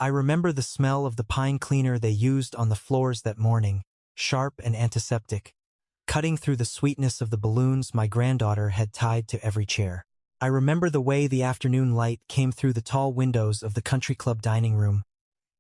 I remember the smell of the pine cleaner they used on the floors that morning, sharp and antiseptic, cutting through the sweetness of the balloons my granddaughter had tied to every chair. I remember the way the afternoon light came through the tall windows of the country club dining room,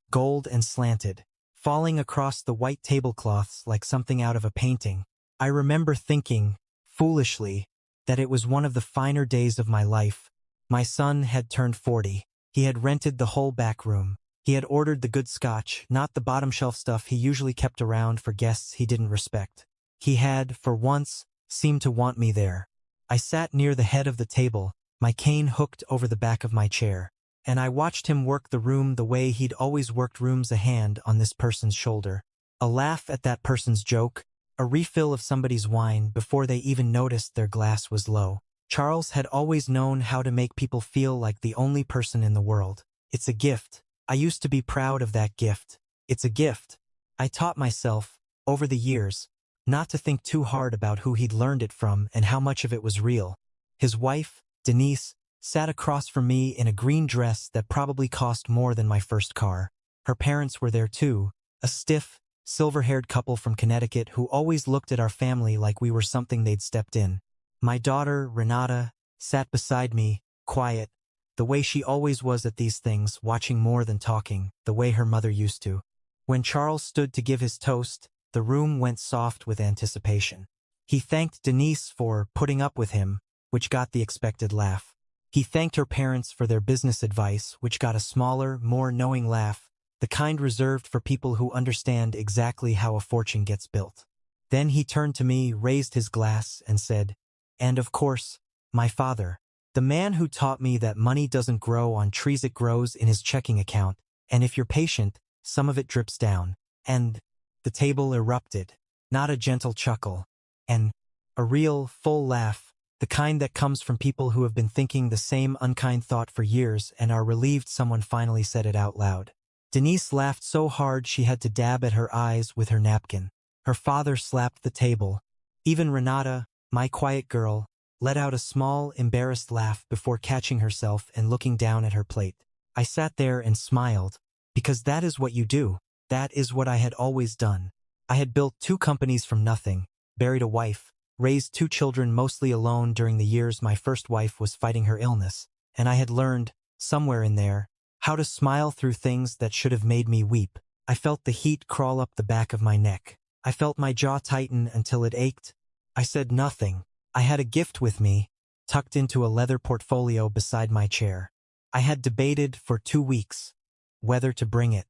gold and slanted, falling across the white tablecloths like something out of a painting. I remember thinking, foolishly, that it was one of the finer days of my life. My son had turned 40. He had rented the whole back room. He had ordered the good scotch, not the bottom-shelf stuff he usually kept around for guests he didn't respect. He had, for once, seemed to want me there. I sat near the head of the table, my cane hooked over the back of my chair, and I watched him work the room the way he'd always worked rooms, a hand on this person's shoulder, a laugh at that person's joke, a refill of somebody's wine before they even noticed their glass was low. Charles had always known how to make people feel like the only person in the world. It's a gift. I used to be proud of that gift. It's a gift. I taught myself, over the years, not to think too hard about who he'd learned it from and how much of it was real. His wife, Denise, sat across from me in a green dress that probably cost more than my first car. Her parents were there too, a stiff, silver-haired couple from Connecticut who always looked at our family like we were something they'd stepped in. My daughter, Renata, sat beside me, quiet, the way she always was at these things, watching more than talking, the way her mother used to. When Charles stood to give his toast, the room went soft with anticipation. He thanked Denise for putting up with him, which got the expected laugh. He thanked her parents for their business advice, which got a smaller, more knowing laugh, the kind reserved for people who understand exactly how a fortune gets built. Then he turned to me, raised his glass, and said, "And of course, my father, the man who taught me that money doesn't grow on trees, it grows in his checking account, and if you're patient, some of it drips down." And the table erupted, not a gentle chuckle, and a real, full laugh, the kind that comes from people who have been thinking the same unkind thought for years and are relieved someone finally said it out loud. Denise laughed so hard she had to dab at her eyes with her napkin. Her father slapped the table. Even Renata, my quiet girl, let out a small, embarrassed laugh before catching herself and looking down at her plate. I sat there and smiled, because that is what you do. That is what I had always done. I had built 2 companies from nothing, buried a wife, raised 2 children mostly alone during the years my first wife was fighting her illness, and I had learned, somewhere in there, how to smile through things that should have made me weep. I felt the heat crawl up the back of my neck. I felt my jaw tighten until it ached. I said nothing. I had a gift with me, tucked into a leather portfolio beside my chair. I had debated for 2 weeks whether to bring it.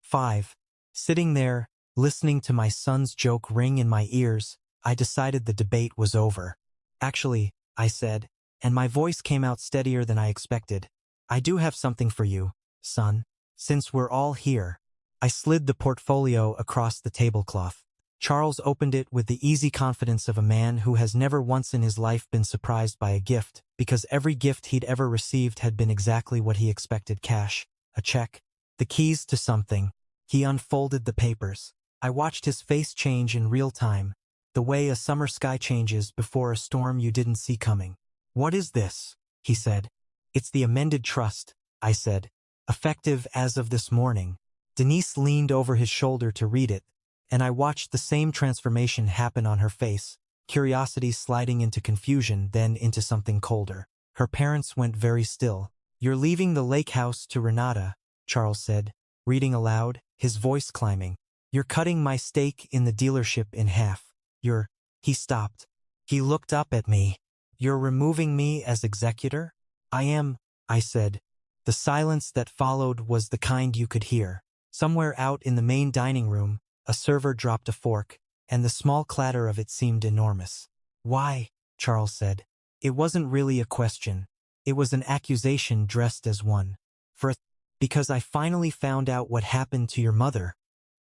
5. Sitting there, listening to my son's joke ring in my ears, I decided the debate was over. "Actually," I said, and my voice came out steadier than I expected, "I do have something for you, son, since we're all here." I slid the portfolio across the tablecloth. Charles opened it with the easy confidence of a man who has never once in his life been surprised by a gift, because every gift he'd ever received had been exactly what he expected: cash, a check, the keys to something. He unfolded the papers. I watched his face change in real time, the way a summer sky changes before a storm you didn't see coming. "What is this?" he said. "It's the amended trust," I said, "effective as of this morning." Denise leaned over his shoulder to read it, and I watched the same transformation happen on her face, curiosity sliding into confusion, then into something colder. Her parents went very still. "You're leaving the lake house to Renata," Charles said, reading aloud, his voice climbing. "You're cutting my stake in the dealership in half. He stopped. He looked up at me. "You're removing me as executor?" "I am," I said. The silence that followed was the kind you could hear. Somewhere out in the main dining room, a server dropped a fork, and the small clatter of it seemed enormous. "Why?" Charles said. It wasn't really a question. It was an accusation dressed as one. "Because I finally found out what happened to your mother,"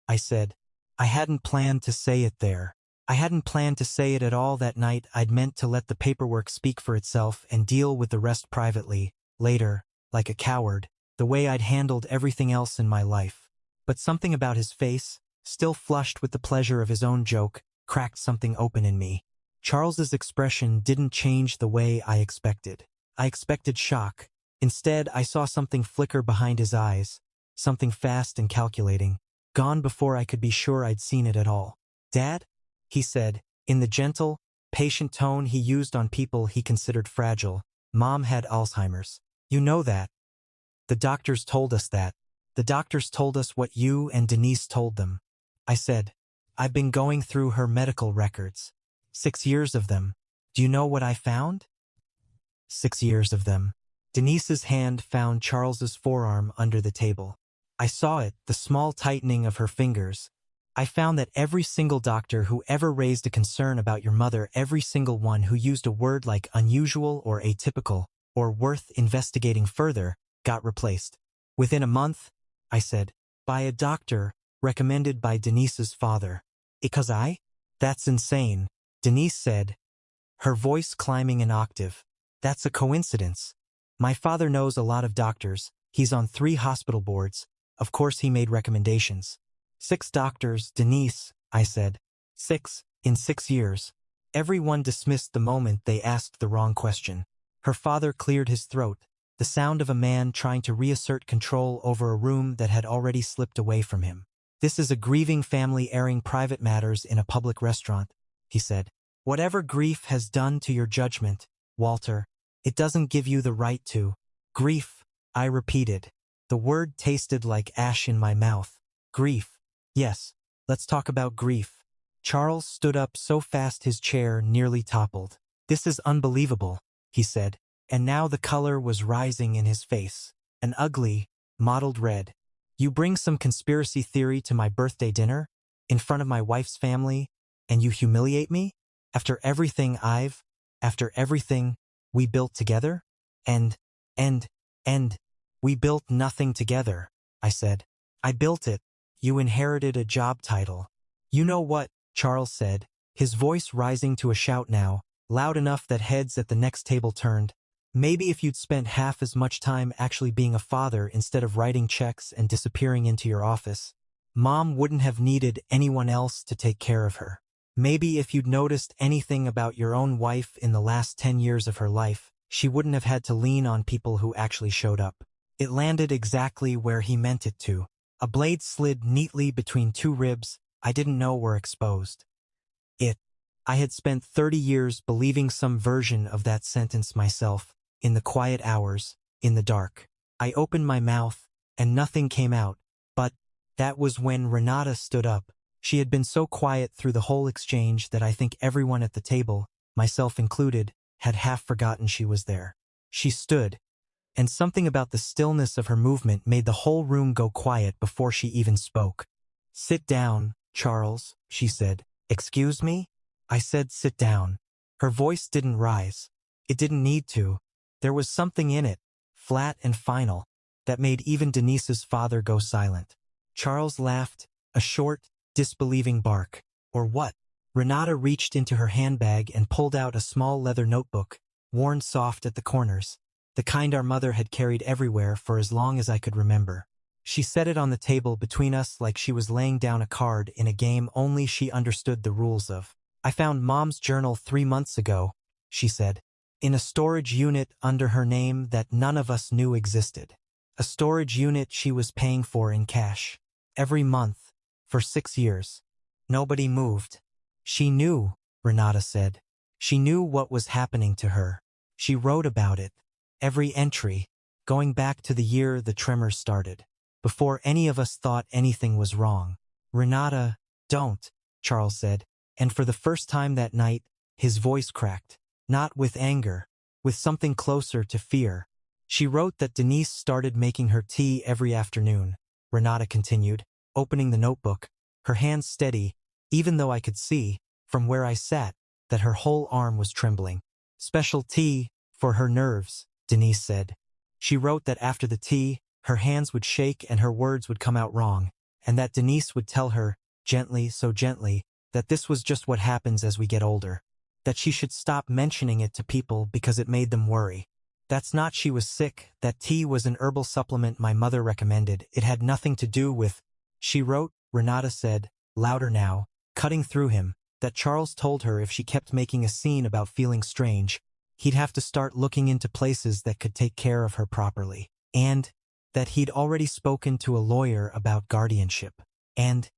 I said. I hadn't planned to say it there. I hadn't planned to say it at all that night. I'd meant to let the paperwork speak for itself and deal with the rest privately, later, like a coward, the way I'd handled everything else in my life. But something about his face, still flushed with the pleasure of his own joke, cracked something open in me. Charles's expression didn't change the way I expected. I expected shock. Instead, I saw something flicker behind his eyes, something fast and calculating, gone before I could be sure I'd seen it at all. "Dad?" he said, in the gentle, patient tone he used on people he considered fragile. "Mom had Alzheimer's. You know that. The doctors told us that. The doctors told us what you and Denise told them." I said, "I've been going through her medical records. 6 years of them. Do you know what I found?" 6 years of them. Denise's hand found Charles's forearm under the table. I saw it, the small tightening of her fingers. "I found that every single doctor who ever raised a concern about your mother, every single one who used a word like unusual or atypical, or worth investigating further, got replaced. Within a month," I said, "by a doctor recommended by Denise's father." "Because I? That's insane," Denise said, her voice climbing an octave. "That's a coincidence. My father knows a lot of doctors. He's on 3 hospital boards. Of course he made recommendations." 6 doctors, Denise," I said. 6, in 6 years. Everyone dismissed the moment they asked the wrong question. Her father cleared his throat, the sound of a man trying to reassert control over a room that had already slipped away from him. "This is a grieving family airing private matters in a public restaurant," he said. "Whatever grief has done to your judgment, Walter, it doesn't give you the right to." "Grief," I repeated. The word tasted like ash in my mouth. "Grief. Yes, let's talk about grief." Charles stood up so fast his chair nearly toppled. "This is unbelievable," he said, and now the color was rising in his face, an ugly, mottled red. "You bring some conspiracy theory to my birthday dinner, in front of my wife's family, and you humiliate me? After everything after everything we built together? And, we built nothing together," I said. "I built it. You inherited a job title." "You know what?" Charles said, his voice rising to a shout now, loud enough that heads at the next table turned. "Maybe if you'd spent half as much time actually being a father instead of writing checks and disappearing into your office, Mom wouldn't have needed anyone else to take care of her. Maybe if you'd noticed anything about your own wife in the last 10 years of her life, she wouldn't have had to lean on people who actually showed up." It landed exactly where he meant it to. A blade slid neatly between 2 ribs I didn't know were exposed. I had spent 30 years believing some version of that sentence myself, in the quiet hours, in the dark. I opened my mouth, and nothing came out, but that was when Renata stood up. She had been so quiet through the whole exchange that I think everyone at the table, myself included, had half forgotten she was there. She stood, and something about the stillness of her movement made the whole room go quiet before she even spoke. "Sit down, Charles," she said. "Excuse me?" I said sit down. Her voice didn't rise. It didn't need to. There was something in it, flat and final, that made even Denise's father go silent. Charles laughed, a short, disbelieving bark. "Or what?" Renata reached into her handbag and pulled out a small leather notebook, worn soft at the corners, the kind our mother had carried everywhere for as long as I could remember. She set it on the table between us like she was laying down a card in a game only she understood the rules of. "I found Mom's journal 3 months ago," she said, "in a storage unit under her name that none of us knew existed. A storage unit she was paying for in cash. Every month, for 6 years. Nobody moved. She knew," Renata said. "She knew what was happening to her. She wrote about it. Every entry, going back to the year the tremors started. Before any of us thought anything was wrong." "Renata, don't," Charles said, and for the first time that night, his voice cracked. Not with anger, with something closer to fear. "She wrote that Denise started making her tea every afternoon," Renata continued, opening the notebook, her hands steady, even though I could see, from where I sat, that her whole arm was trembling. "Special tea, for her nerves," Denise said. "She wrote that after the tea, her hands would shake and her words would come out wrong, and that Denise would tell her, gently, so gently, that this was just what happens as we get older. That she should stop mentioning it to people because it made them worry. That's not she was sick, that tea was an herbal supplement my mother recommended. It had nothing to do with—" "She wrote," Renata said, louder now, cutting through him, "that Charles told her if she kept making a scene about feeling strange, he'd have to start looking into places that could take care of her properly. And that he'd already spoken to a lawyer about guardianship. And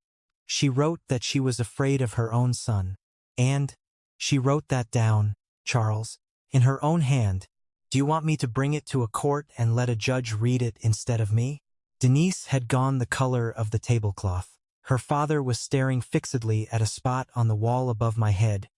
she wrote that she was afraid of her own son. And she wrote that down, Charles, in her own hand. Do you want me to bring it to a court and let a judge read it instead of me? Denise had gone the color of the tablecloth. Her father was staring fixedly at a spot on the wall above my head,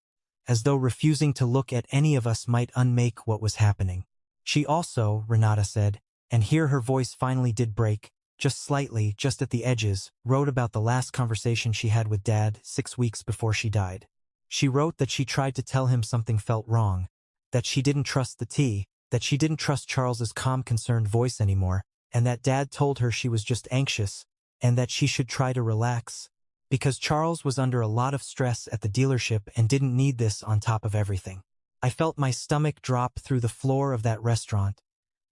as though refusing to look at any of us might unmake what was happening. She also, Renata said, and here her voice finally did break, just slightly, just at the edges, wrote about the last conversation she had with Dad 6 weeks before she died. She wrote that she tried to tell him something felt wrong, that she didn't trust the tea, that she didn't trust Charles's calm, concerned voice anymore, and that Dad told her she was just anxious, and that she should try to relax, because Charles was under a lot of stress at the dealership and didn't need this on top of everything. I felt my stomach drop through the floor of that restaurant,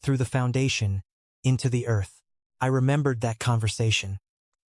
through the foundation, into the earth. I remembered that conversation.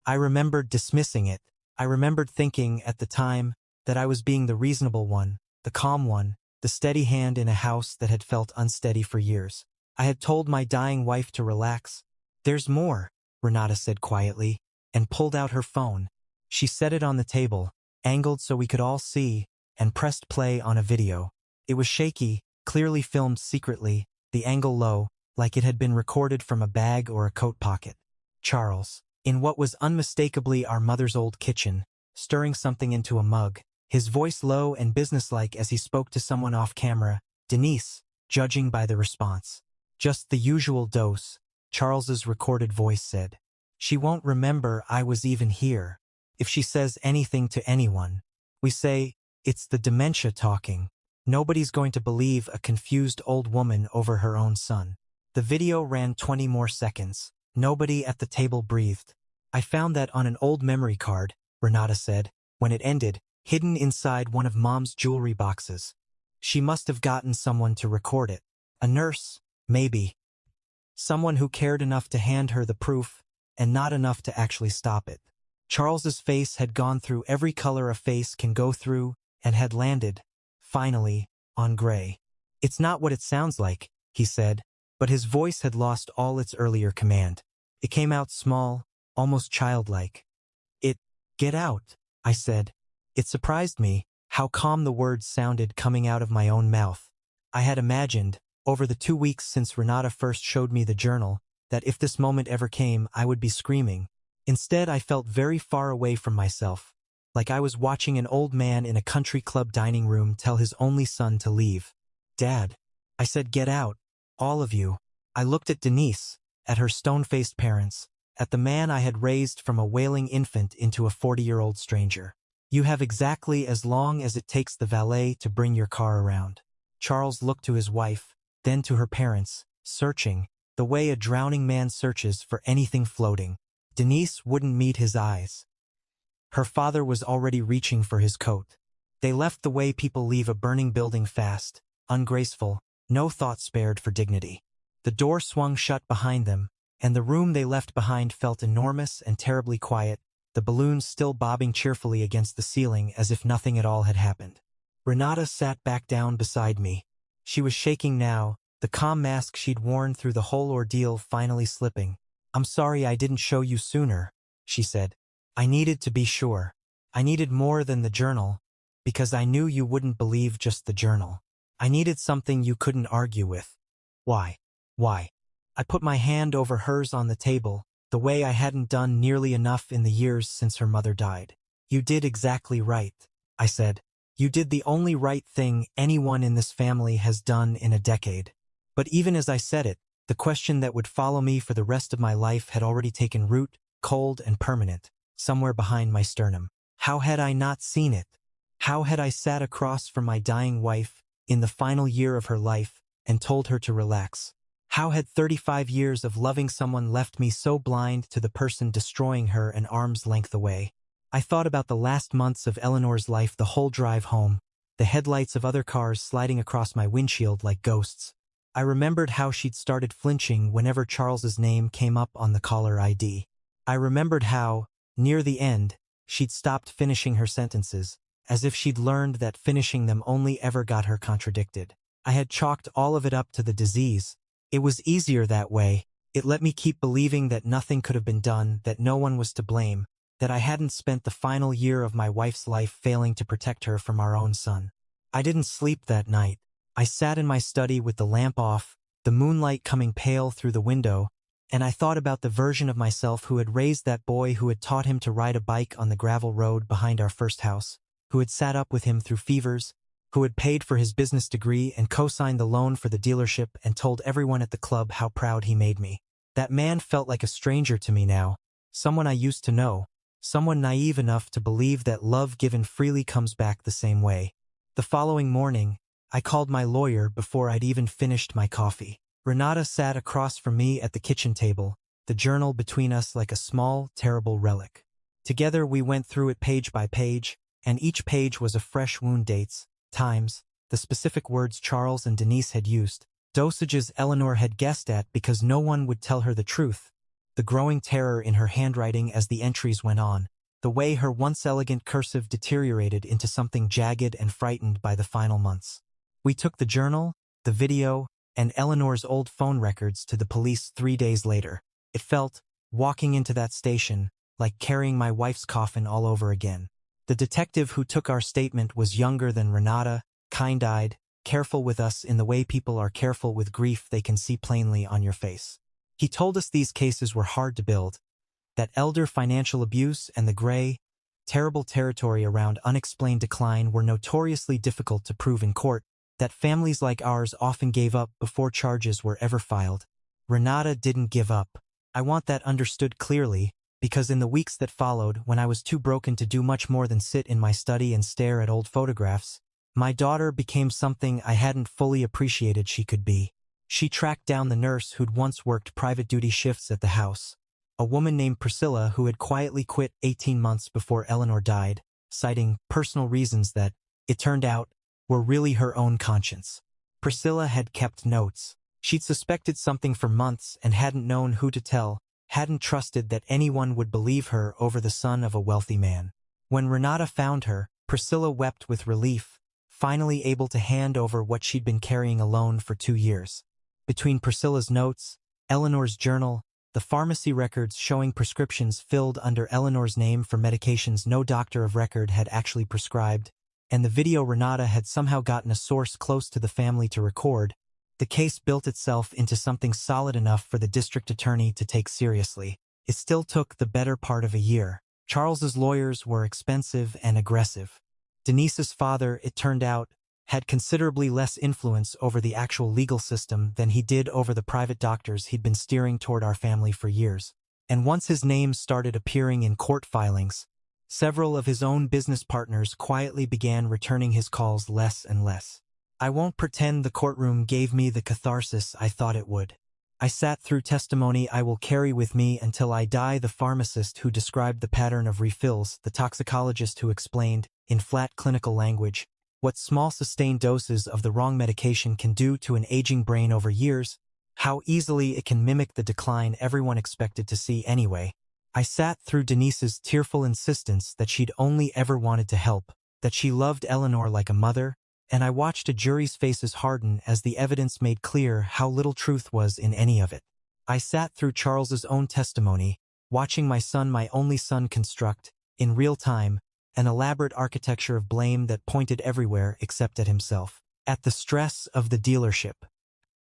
I remembered dismissing it. I remembered thinking at the time that I was being the reasonable one, the calm one, the steady hand in a house that had felt unsteady for years. I had told my dying wife to relax. There's more, Renata said quietly, and pulled out her phone. She set it on the table, angled so we could all see, and pressed play on a video. It was shaky, clearly filmed secretly, the angle low, like it had been recorded from a bag or a coat pocket. Charles, in what was unmistakably our mother's old kitchen, stirring something into a mug, his voice low and businesslike as he spoke to someone off camera. Denise, judging by the response. Just the usual dose, Charles's recorded voice said. She won't remember I was even here. If she says anything to anyone, we say, it's the dementia talking. Nobody's going to believe a confused old woman over her own son. The video ran 20 more seconds. Nobody at the table breathed. I found that on an old memory card, Renata said, when it ended, hidden inside one of Mom's jewelry boxes. She must have gotten someone to record it. A nurse, maybe. Someone who cared enough to hand her the proof, and not enough to actually stop it. Charles's face had gone through every color a face can go through, and had landed, finally, on gray. It's not what it sounds like, he said, but his voice had lost all its earlier command. It came out small, almost childlike. Get out, I said. It surprised me how calm the words sounded coming out of my own mouth. I had imagined, over the 2 weeks since Renata first showed me the journal, that if this moment ever came, I would be screaming. Instead, I felt very far away from myself, like I was watching an old man in a country club dining room tell his only son to leave. Dad, I said, get out, all of you. I looked at Denise, at her stone-faced parents, at the man I had raised from a wailing infant into a 40-year-old stranger. You have exactly as long as it takes the valet to bring your car around. Charles looked to his wife, then to her parents, searching, the way a drowning man searches for anything floating. Denise wouldn't meet his eyes. Her father was already reaching for his coat. They left the way people leave a burning building, fast, ungraceful, no thought spared for dignity. The door swung shut behind them, and the room they left behind felt enormous and terribly quiet, the balloons still bobbing cheerfully against the ceiling as if nothing at all had happened. Renata sat back down beside me. She was shaking now, the calm mask she'd worn through the whole ordeal finally slipping. I'm sorry I didn't show you sooner, she said. I needed to be sure. I needed more than the journal, because I knew you wouldn't believe just the journal. I needed something you couldn't argue with. Why? I put my hand over hers on the table, the way I hadn't done nearly enough in the years since her mother died. You did exactly right, I said. You did the only right thing anyone in this family has done in a decade. But even as I said it, the question that would follow me for the rest of my life had already taken root, cold and permanent, somewhere behind my sternum. How had I not seen it? How had I sat across from my dying wife, in the final year of her life, and told her to relax? How had 35 years of loving someone left me so blind to the person destroying her an arm's length away? I thought about the last months of Eleanor's life the whole drive home, the headlights of other cars sliding across my windshield like ghosts. I remembered how she'd started flinching whenever Charles's name came up on the caller ID. I remembered how, near the end, she'd stopped finishing her sentences, as if she'd learned that finishing them only ever got her contradicted. I had chalked all of it up to the disease. It was easier that way. It let me keep believing that nothing could have been done, that no one was to blame, that I hadn't spent the final year of my wife's life failing to protect her from our own son. I didn't sleep that night. I sat in my study with the lamp off, the moonlight coming pale through the window, and I thought about the version of myself who had raised that boy, who had taught him to ride a bike on the gravel road behind our first house, who had sat up with him through fevers, who had paid for his business degree and co-signed the loan for the dealership and told everyone at the club how proud he made me. That man felt like a stranger to me now, someone I used to know, someone naive enough to believe that love given freely comes back the same way. The following morning, I called my lawyer before I'd even finished my coffee. Renata sat across from me at the kitchen table, the journal between us like a small, terrible relic. Together we went through it page by page, and each page was a fresh wound: dates, times, the specific words Charles and Denise had used, dosages Eleanor had guessed at because no one would tell her the truth, the growing terror in her handwriting as the entries went on, the way her once elegant cursive deteriorated into something jagged and frightened by the final months. We took the journal, the video, and Eleanor's old phone records to the police 3 days later. It felt, walking into that station, like carrying my wife's coffin all over again. The detective who took our statement was younger than Renata, kind-eyed, careful with us in the way people are careful with grief they can see plainly on your face. He told us these cases were hard to build, that elder financial abuse and the gray, terrible territory around unexplained decline were notoriously difficult to prove in court, that families like ours often gave up before charges were ever filed. Renata didn't give up. I want that understood clearly, because in the weeks that followed, when I was too broken to do much more than sit in my study and stare at old photographs, my daughter became something I hadn't fully appreciated she could be. She tracked down the nurse who'd once worked private duty shifts at the house, a woman named Priscilla who had quietly quit 18 months before Eleanor died, citing personal reasons that, it turned out, were really her own conscience. Priscilla had kept notes. She'd suspected something for months and hadn't known who to tell, hadn't trusted that anyone would believe her over the son of a wealthy man. When Renata found her, Priscilla wept with relief, finally able to hand over what she'd been carrying alone for 2 years. Between Priscilla's notes, Eleanor's journal, the pharmacy records showing prescriptions filled under Eleanor's name for medications no doctor of record had actually prescribed, and the video Renata had somehow gotten a source close to the family to record, the case built itself into something solid enough for the district attorney to take seriously. It still took the better part of a year. Charles's lawyers were expensive and aggressive. Denise's father, it turned out, had considerably less influence over the actual legal system than he did over the private doctors he'd been steering toward our family for years. And once his name started appearing in court filings, several of his own business partners quietly began returning his calls less and less. I won't pretend the courtroom gave me the catharsis I thought it would. I sat through testimony I will carry with me until I die: the pharmacist who described the pattern of refills, the toxicologist who explained, in flat clinical language, what small sustained doses of the wrong medication can do to an aging brain over years, how easily it can mimic the decline everyone expected to see anyway. I sat through Denise's tearful insistence that she'd only ever wanted to help, that she loved Eleanor like a mother, and I watched a jury's faces harden as the evidence made clear how little truth was in any of it. I sat through Charles's own testimony, watching my son, my only son, construct, in real time, an elaborate architecture of blame that pointed everywhere except at himself, at the stress of the dealership,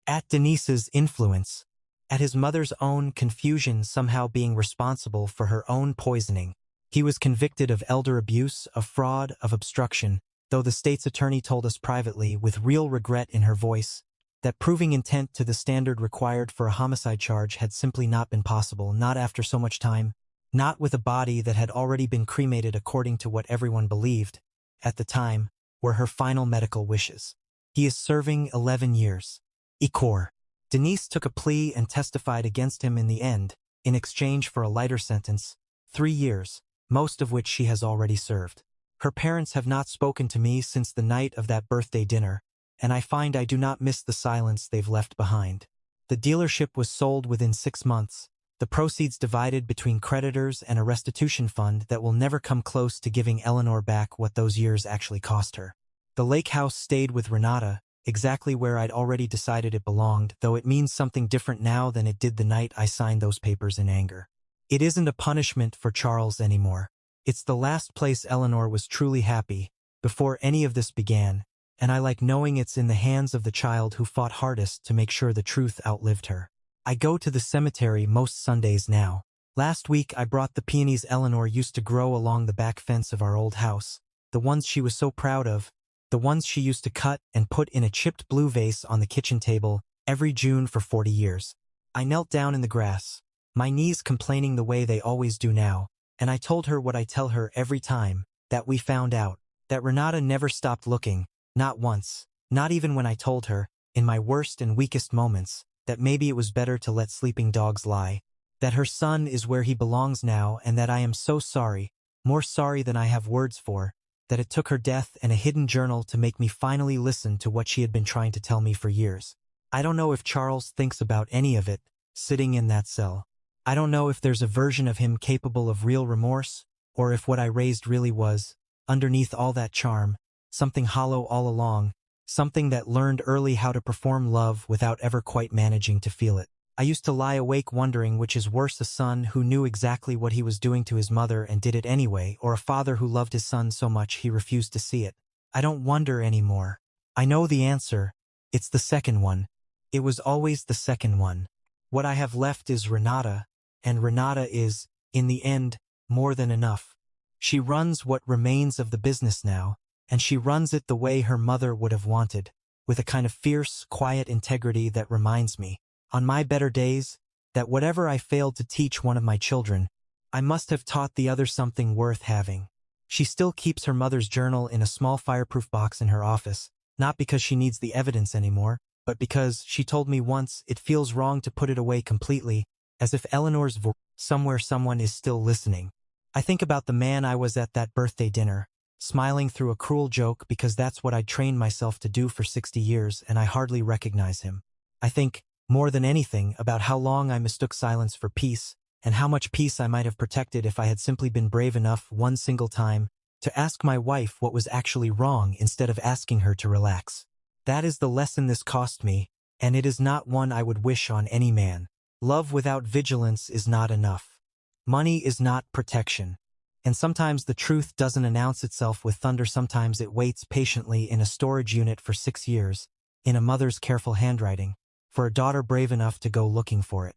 at Denise's influence, at his mother's own confusion somehow being responsible for her own poisoning. He was convicted of elder abuse, of fraud, of obstruction, though the state's attorney told us privately, with real regret in her voice, that proving intent to the standard required for a homicide charge had simply not been possible, not after so much time, not with a body that had already been cremated according to what everyone believed, at the time, were her final medical wishes. He is serving 11 years. Icor. Denise took a plea and testified against him in the end, in exchange for a lighter sentence, 3 years, most of which she has already served. Her parents have not spoken to me since the night of that birthday dinner, and I find I do not miss the silence they've left behind. The dealership was sold within 6 months, the proceeds divided between creditors and a restitution fund that will never come close to giving Eleanor back what those years actually cost her. The lake house stayed with Renata, exactly where I'd already decided it belonged, though it means something different now than it did the night I signed those papers in anger. It isn't a punishment for Charles anymore. It's the last place Eleanor was truly happy, before any of this began, and I like knowing it's in the hands of the child who fought hardest to make sure the truth outlived her. I go to the cemetery most Sundays now. Last week I brought the peonies Eleanor used to grow along the back fence of our old house, the ones she was so proud of, the ones she used to cut and put in a chipped blue vase on the kitchen table every June for 40 years. I knelt down in the grass, my knees complaining the way they always do now, and I told her what I tell her every time, that we found out, that Renata never stopped looking, not once, not even when I told her, in my worst and weakest moments, that maybe it was better to let sleeping dogs lie, that her son is where he belongs now, and that I am so sorry, more sorry than I have words for, that it took her death and a hidden journal to make me finally listen to what she had been trying to tell me for years. I don't know if Charles thinks about any of it, sitting in that cell. I don't know if there's a version of him capable of real remorse, or if what I raised really was, underneath all that charm, something hollow all along, something that learned early how to perform love without ever quite managing to feel it. I used to lie awake wondering which is worse, a son who knew exactly what he was doing to his mother and did it anyway, or a father who loved his son so much he refused to see it. I don't wonder anymore. I know the answer. It's the second one. It was always the second one. What I have left is Renata, and Renata is, in the end, more than enough. She runs what remains of the business now, and she runs it the way her mother would have wanted, with a kind of fierce, quiet integrity that reminds me, on my better days, that whatever I failed to teach one of my children, I must have taught the other something worth having. She still keeps her mother's journal in a small fireproof box in her office, not because she needs the evidence anymore, but because, she told me once, it feels wrong to put it away completely, as if Eleanor's voice somewhere someone is still listening. I think about the man I was at that birthday dinner, smiling through a cruel joke because that's what I'd trained myself to do for 60 years, and I hardly recognize him. I think, more than anything, about how long I mistook silence for peace, and how much peace I might have protected if I had simply been brave enough one single time to ask my wife what was actually wrong instead of asking her to relax. That is the lesson this cost me, and it is not one I would wish on any man. Love without vigilance is not enough. Money is not protection. And sometimes the truth doesn't announce itself with thunder. Sometimes it waits patiently in a storage unit for 6 years, in a mother's careful handwriting, for a daughter brave enough to go looking for it.